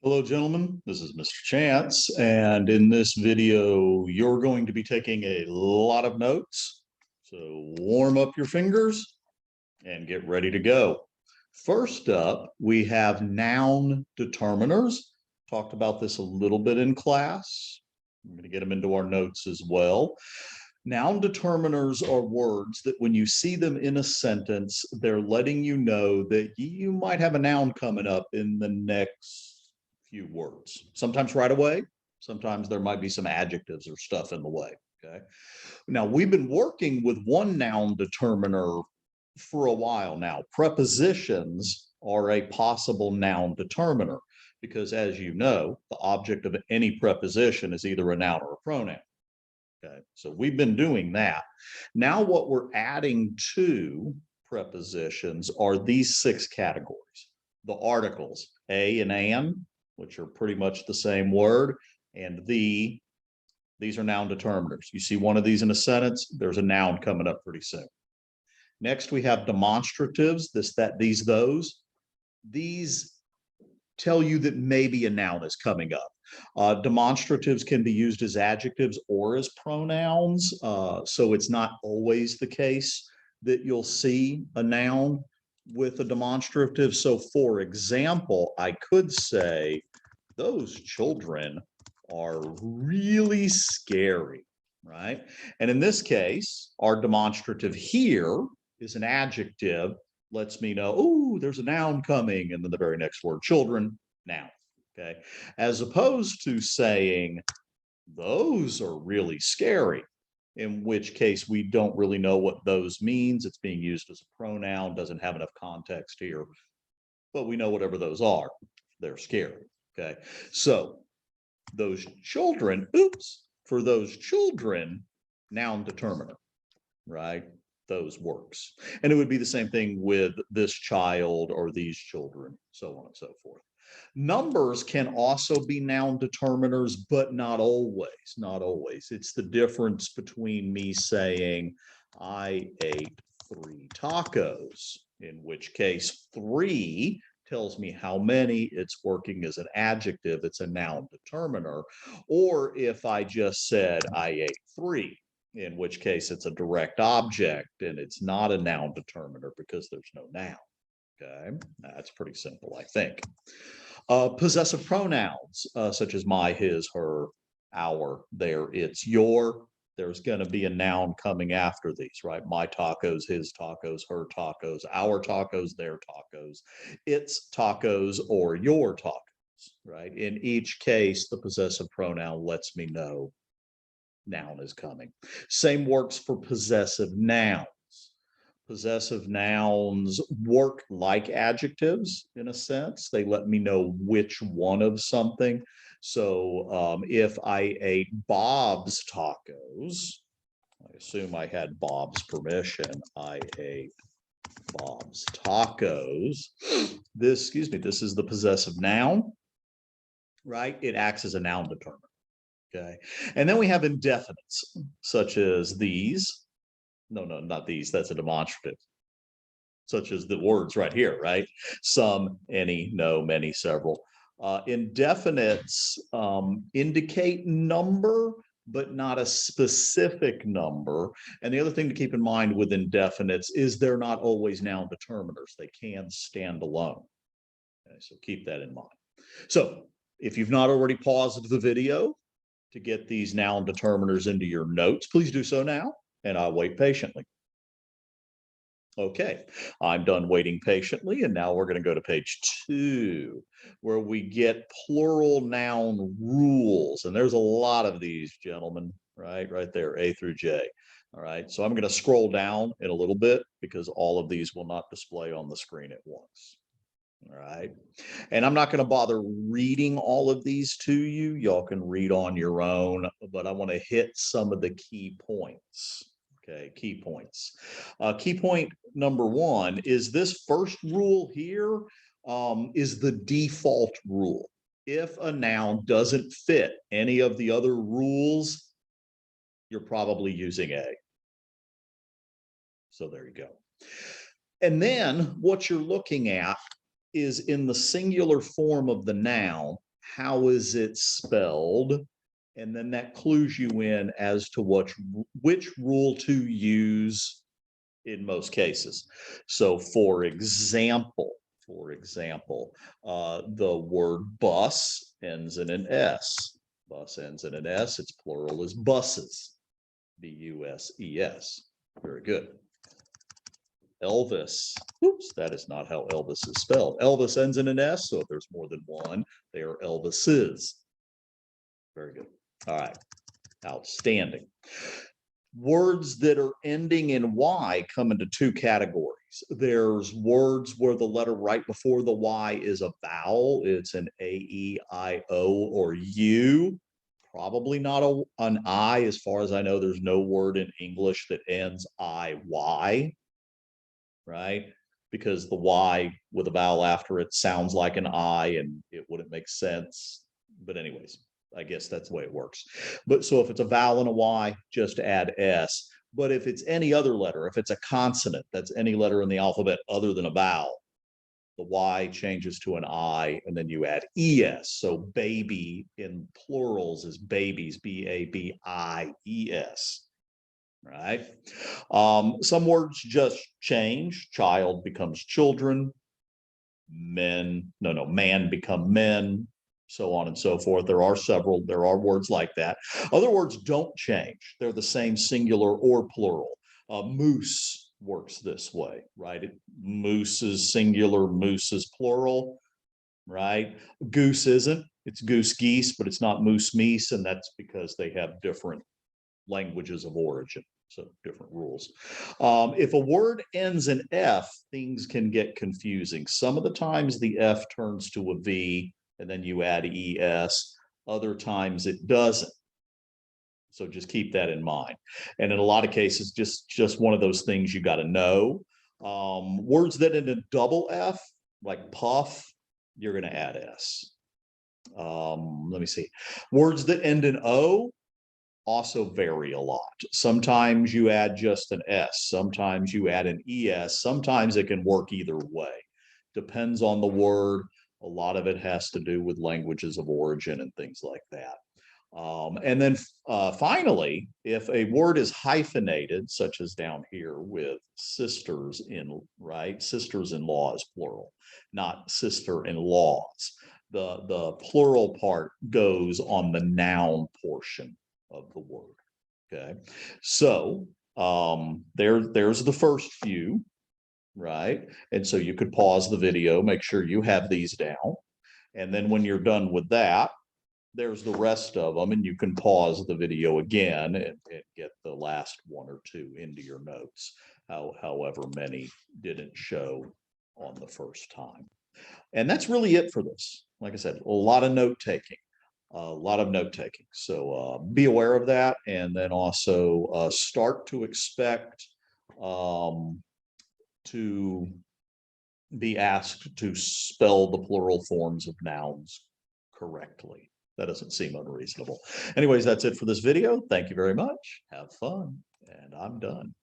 Hello, gentlemen. This is Mr. Chance, and in this video, you're going to be taking a lot of notes. So warm up your fingers and get ready to go. First up, we have noun determiners. Talked about this a little bit in class. I'm going to get them into our notes as well. Noun determiners are words that when you see them in a sentence, they're letting you know that you might have a noun coming up in the next few words, sometimes right away. Sometimes there might be some adjectives or stuff in the way. Okay. Now we've been working with one noun determiner for a while now. Prepositions are a possible noun determiner because, as you know, the object of any preposition is either a noun or a pronoun. Okay. So we've been doing that. Now what we're adding to prepositions are these 6 categories. The articles, a and an, which are pretty much the same word, and these are noun determiners. You see one of these in a sentence, there's a noun coming up pretty soon. Next, we have demonstratives, this, that, these, those. These tell you that maybe a noun is coming up. Demonstratives can be used as adjectives or as pronouns, so it's not always the case that you'll see a noun with a demonstrative. So for example, I could say, those children are really scary, right? And in this case, our demonstrative here is an adjective, lets me know, oh, there's a noun coming, and then the very next word, children, noun, okay? As opposed to saying, those are really scary, in which case we don't really know what those means. It's being used as a pronoun, doesn't have enough context here, but we know whatever those are, they're scary. Okay, so those children, oops, for those children, noun determiner, right? Those works. And it would be the same thing with this child or these children, so on and so forth. Numbers can also be noun determiners, but not always, not always. It's the difference between me saying, I ate 3 tacos, in which case 3 tells me how many, it's working as an adjective, it's a noun determiner. Or if I just said, I ate 3, in which case it's a direct object and it's not a noun determiner because there's no noun. Okay, that's pretty simple, I think. Possessive pronouns, such as my, his, her, our, their, its, your. There's going to be a noun coming after these, right? My tacos, his tacos, her tacos, our tacos, their tacos, its tacos, or your tacos, right? In each case, the possessive pronoun lets me know noun is coming. Same works for possessive nouns. Possessive nouns work like adjectives in a sense. They let me know which one of something. So if I ate Bob's tacos, I assume I had Bob's permission. I ate Bob's tacos. This is the possessive noun, right? It acts as a noun determiner. Okay. And then we have indefinites, such as these. No, not these. That's a demonstrative. Such as the words right here, right? Some, any, no, many, several. Indefinites indicate number, but not a specific number. And the other thing to keep in mind with indefinites is they're not always noun determiners. They can stand alone. Okay, so keep that in mind. So if you've not already paused the video to get these noun determiners into your notes, please do so now, and I'll wait patiently. Okay, I'm done waiting patiently, and now we're going to go to page 2, where we get plural noun rules. And there's a lot of these, gentlemen, right there, A through J. All right, so I'm going to scroll down in a little bit because all of these will not display on the screen at once. All right, and I'm not going to bother reading all of these to you. Y'all can read on your own, but I want to hit some of the key points. Okay, key points. Key point number 1 is this first rule here is the default rule. If a noun doesn't fit any of the other rules, you're probably using A. So there you go. And then what you're looking at is in the singular form of the noun, how is it spelled? And then that clues you in as to which rule to use in most cases. So for example, the word bus ends in an S. Bus ends in an S. Its plural is buses. B-U-S-E-S. Very good. Elvis. Oops, that is not how Elvis is spelled. Elvis ends in an S, so if there's more than one, they are Elvises. Very good. All right. Outstanding. Words that are ending in Y come into two categories. There's words where the letter right before the Y is a vowel. It's an A, E, I, O, or U. Probably not an I. As far as I know, there's no word in English that ends I, Y, right? Because the Y with a vowel after it sounds like an I and it wouldn't make sense. But anyways, I guess that's the way it works. But so if it's a vowel and a Y, just add S. But if it's any other letter, if it's a consonant, that's any letter in the alphabet other than a vowel, the Y changes to an I, and then you add ES. So baby in plurals is babies, B-A-B-I-E-S, right? Some words just change. Child becomes children. Man become men, so on and so forth. There are words like that. Other words don't change. They're the same singular or plural. Moose works this way, right? Moose is singular, moose is plural, right? Goose isn't. It's goose geese, but it's not moose meese, and that's because they have different languages of origin. So different rules. If a word ends in F, things can get confusing. Some of the times the F turns to a V and then you add ES. Other times it doesn't. So just keep that in mind. And in a lot of cases, just one of those things you got to know. Words that end in double F, like puff, you're going to add S. Let me see. Words that end in O also vary a lot. Sometimes you add just an S, sometimes you add an ES, sometimes it can work either way. Depends on the word. A lot of it has to do with languages of origin and things like that. And then finally, if a word is hyphenated, such as down here with sisters in, right? Sisters-in-law is plural, not sister-in-laws. The plural part goes on the noun portion of the word. Okay, so there's the first few, right? And so you could pause the video, make sure you have these down, and then when you're done with that, there's the rest of them, and you can pause the video again and get the last one or two into your notes, however many didn't show on the first time. And that's really it for this. Like I said, a lot of note taking. So be aware of that, and then also start to expect to be asked to spell the plural forms of nouns correctly. That doesn't seem unreasonable. Anyways, that's it for this video. Thank you very much. Have fun, and I'm done.